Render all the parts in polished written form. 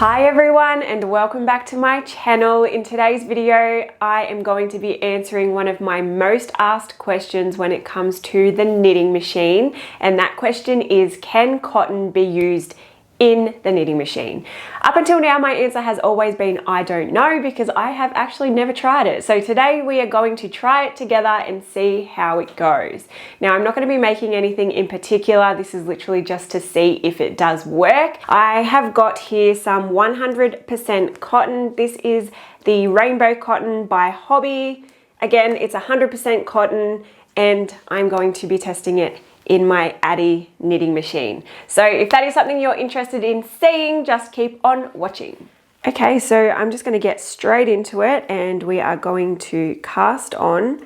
Hi everyone and welcome back to my channel. In today's video, I am going to be answering one of my most asked questions when it comes to the knitting machine. And that question is, can cotton be used in the knitting machine? Up until now, my answer has always been, I don't know, because I have actually never tried it. So today we are going to try it together and see how it goes. Now, I'm not going to be making anything in particular. This is literally just to see if it does work. I have got here some 100% cotton. This is the Rainbow Cotton by Hobbii. Again, it's 100% cotton and I'm going to be testing it in my Addi knitting machine. So if that is something you're interested in seeing, just keep on watching. Okay, so I'm just going to get straight into it and we are going to cast on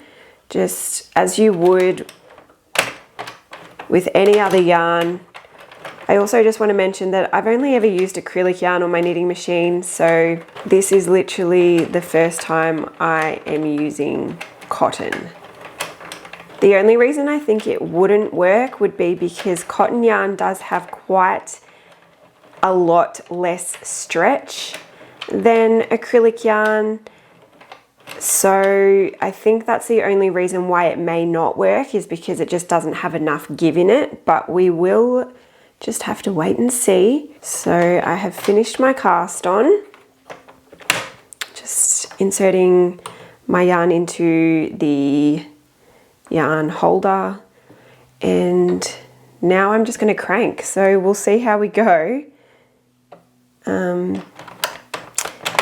just as you would with any other yarn. I also just want to mention that I've only ever used acrylic yarn on my knitting machine, so this is literally the first time I am using cotton. The only reason I think it wouldn't work would be because cotton yarn does have quite a lot less stretch than acrylic yarn. So I think that's the only reason why it may not work, is because it just doesn't have enough give in it, but we will just have to wait and see. So I have finished my cast on, just inserting my yarn into the yarn holder, and now I'm just going to crank, so we'll see how we go.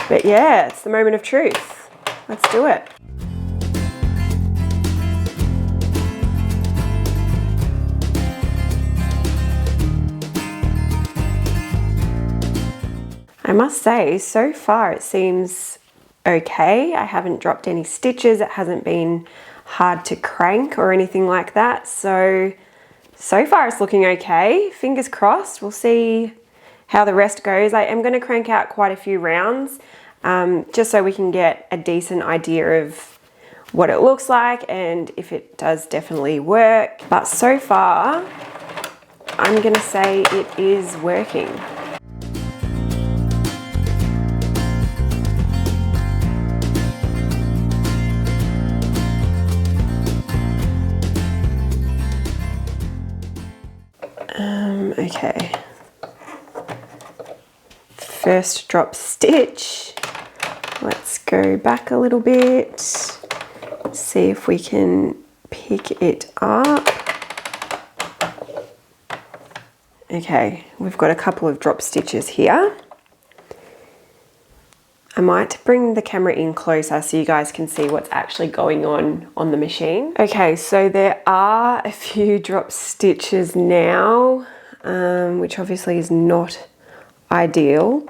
But yeah, it's the moment of truth. Let's do it. I must say, so far it seems okay. I haven't dropped any stitches. It hasn't been hard to crank or anything like that. So far it's looking okay. Fingers crossed. We'll see how the rest goes. I am going to crank out quite a few rounds just so we can get a decent idea of what it looks like and if it does definitely work. But so far, I'm going to say it is working. Okay, first drop stitch. Let's go back a little bit, see if we can pick it up. Okay, we've got a couple of drop stitches here. I might bring the camera in closer so you guys can see what's actually going on the machine. Okay, so there are a few drop stitches now, which obviously is not ideal.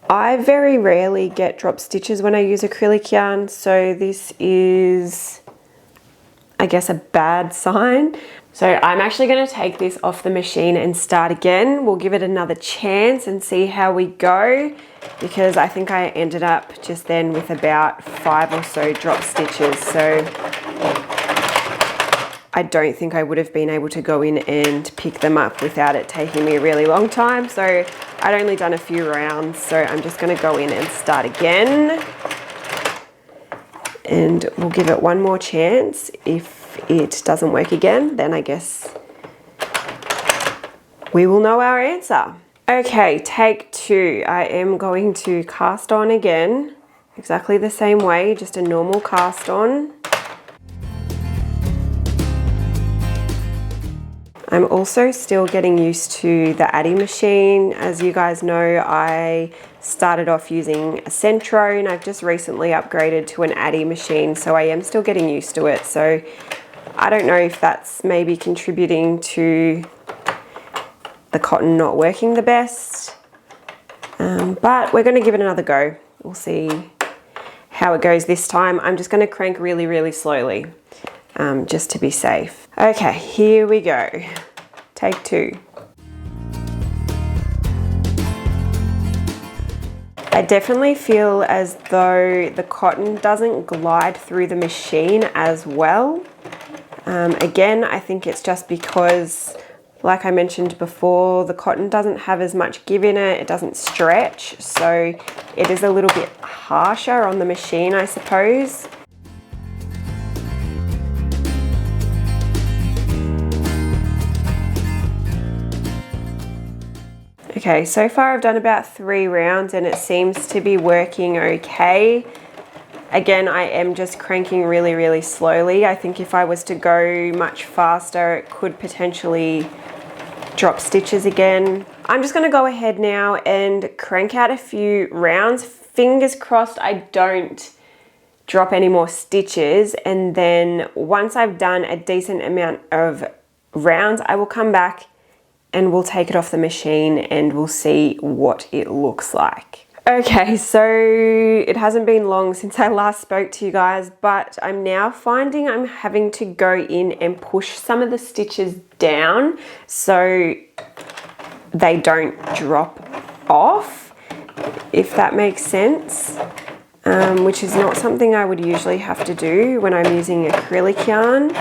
I very rarely get drop stitches when I use acrylic yarn, so this is, I guess, a bad sign. So I'm actually going to take this off the machine and start again. We'll give it another chance and see how we go, because I think I ended up just then with about 5 or so drop stitches. So I don't think I would have been able to go in and pick them up without it taking me a really long time. So I'd only done a few rounds, so I'm just going to go in and start again. And we'll give it one more chance. If it doesn't work again, then I guess we will know our answer. Okay, take 2. I am going to cast on again, exactly the same way, just a normal cast on. I'm also still getting used to the Addi machine. As you guys know, I started off using a Centro and I've just recently upgraded to an Addi machine, so I am still getting used to it. So I don't know if that's maybe contributing to the cotton not working the best, but we're going to give it another go. We'll see how it goes this time. I'm just going to crank really, really slowly, just to be safe. Okay, here we go. Take 2. I definitely feel as though the cotton doesn't glide through the machine as well. Again, I think it's just because Like I mentioned before, the cotton doesn't have as much give in it, it doesn't stretch, so it is a little bit harsher on the machine, I suppose. Okay, so far I've done about 3 rounds and it seems to be working okay. Again, I am just cranking really, really slowly. I think if I was to go much faster, it could potentially drop stitches again. I'm just gonna go ahead now and crank out a few rounds. Fingers crossed I don't drop any more stitches, and then once I've done a decent amount of rounds, I will come back and we'll take it off the machine and we'll see what it looks like. Okay, so it hasn't been long since I last spoke to you guys, but I'm now finding I'm having to go in and push some of the stitches down so they don't drop off, if that makes sense, which is not something I would usually have to do when I'm using acrylic yarn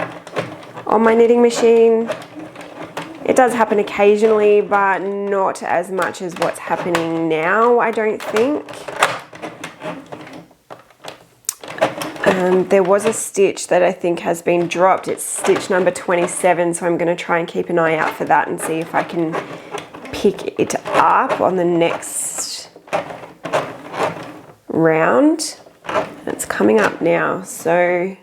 on my knitting machine. It does happen occasionally, but not as much as what's happening now, I don't think. There was a stitch that I think has been dropped. It's stitch number 27, so I'm going to try and keep an eye out for that and see if I can pick it up on the next round. It's coming up now, so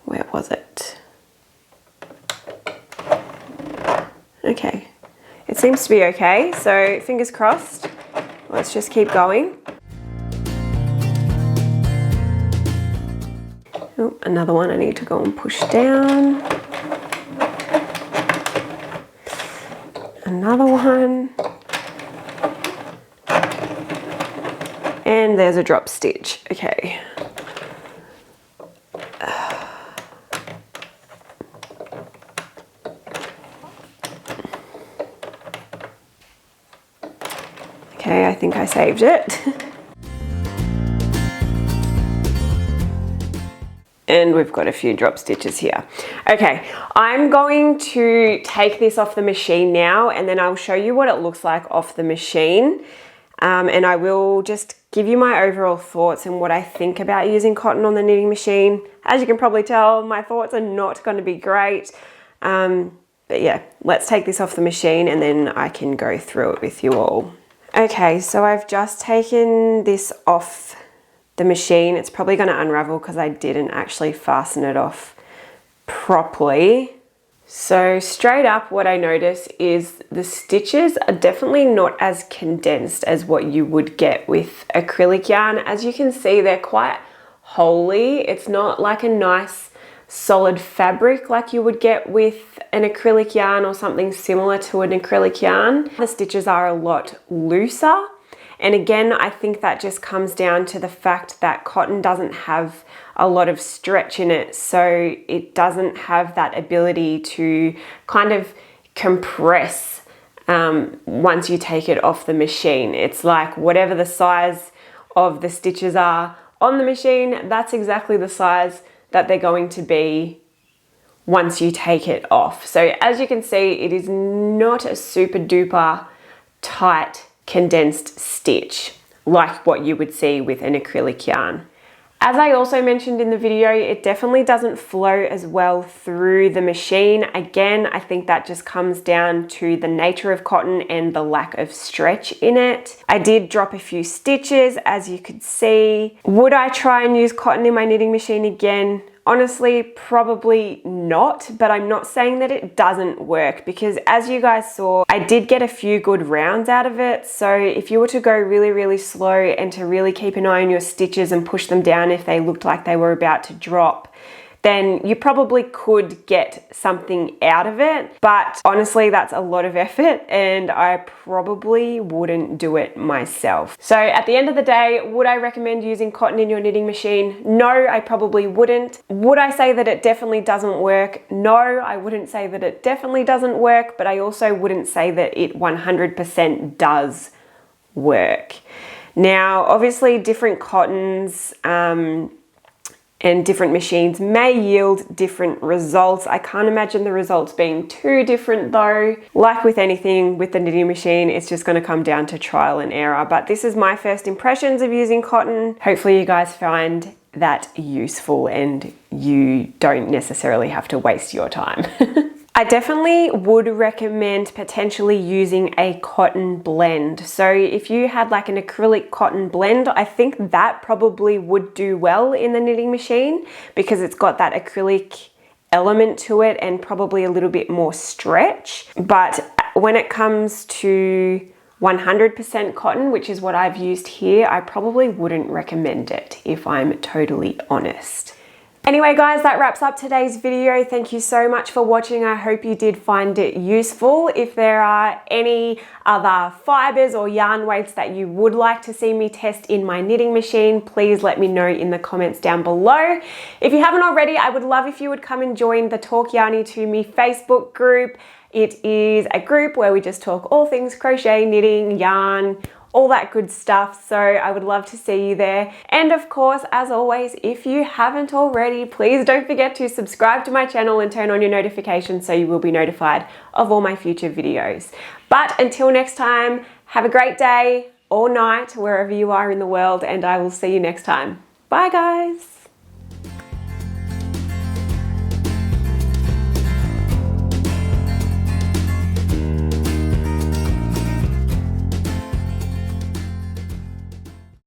where was it? Okay, it seems to be okay, so fingers crossed. Let's just keep going. Oh, another one I need to go and push down. Another one. And there's a drop stitch, okay. Okay, I think I saved it. And we've got a few drop stitches here. Okay, I'm going to take this off the machine now and then I'll show you what it looks like off the machine. And I will just give you my overall thoughts and what I think about using cotton on the knitting machine. As you can probably tell, my thoughts are not going to be great. But yeah, let's take this off the machine and then I can go through it with you all. Okay, so I've just taken this off the machine. It's probably going to unravel because I didn't actually fasten it off properly. So straight up what I notice is the stitches are definitely not as condensed as what you would get with acrylic yarn. As you can see, they're quite holy. It's not like a nice solid fabric like you would get with an acrylic yarn or something similar to an acrylic yarn. The stitches are a lot looser, and again I think that just comes down to the fact that cotton doesn't have a lot of stretch in it, so it doesn't have that ability to kind of compress once you take it off the machine. It's like whatever the size of the stitches are on the machine, that's exactly the size that they're going to be once you take it off. So as you can see, it is not a super duper tight condensed stitch like what you would see with an acrylic yarn. As I also mentioned in the video, it definitely doesn't flow as well through the machine. Again, I think that just comes down to the nature of cotton and the lack of stretch in it. I did drop a few stitches, as you could see. Would I try and use cotton in my knitting machine again? Honestly, probably not, but I'm not saying that it doesn't work, because as you guys saw, I did get a few good rounds out of it. So if you were to go really, really slow and to really keep an eye on your stitches and push them down if they looked like they were about to drop, then you probably could get something out of it. But honestly, that's a lot of effort and I probably wouldn't do it myself. So at the end of the day, would I recommend using cotton in your knitting machine? No, I probably wouldn't. Would I say that it definitely doesn't work? No, I wouldn't say that it definitely doesn't work, but I also wouldn't say that it 100% does work. Now, obviously different cottons, and different machines may yield different results. I can't imagine the results being too different though. Like with anything with the knitting machine, it's just going to come down to trial and error. But this is my first impressions of using cotton. Hopefully you guys find that useful and you don't necessarily have to waste your time. I definitely would recommend potentially using a cotton blend. So if you had like an acrylic cotton blend, I think that probably would do well in the knitting machine because it's got that acrylic element to it and probably a little bit more stretch. But when it comes to 100% cotton, which is what I've used here, I probably wouldn't recommend it if I'm totally honest. Anyway guys, that wraps up today's video. Thank you so much for watching. I hope you did find it useful. If there are any other fibers or yarn weights that you would like to see me test in my knitting machine, please let me know in the comments down below. If you haven't already, I would love if you would come and join the Talk Yarny to Me Facebook group. It is a group where we just talk all things crochet, knitting, yarn, all that good stuff. So I would love to see you there. And of course, as always, if you haven't already, please don't forget to subscribe to my channel and turn on your notifications so you will be notified of all my future videos. But until next time, have a great day or night, wherever you are in the world, and I will see you next time. Bye guys.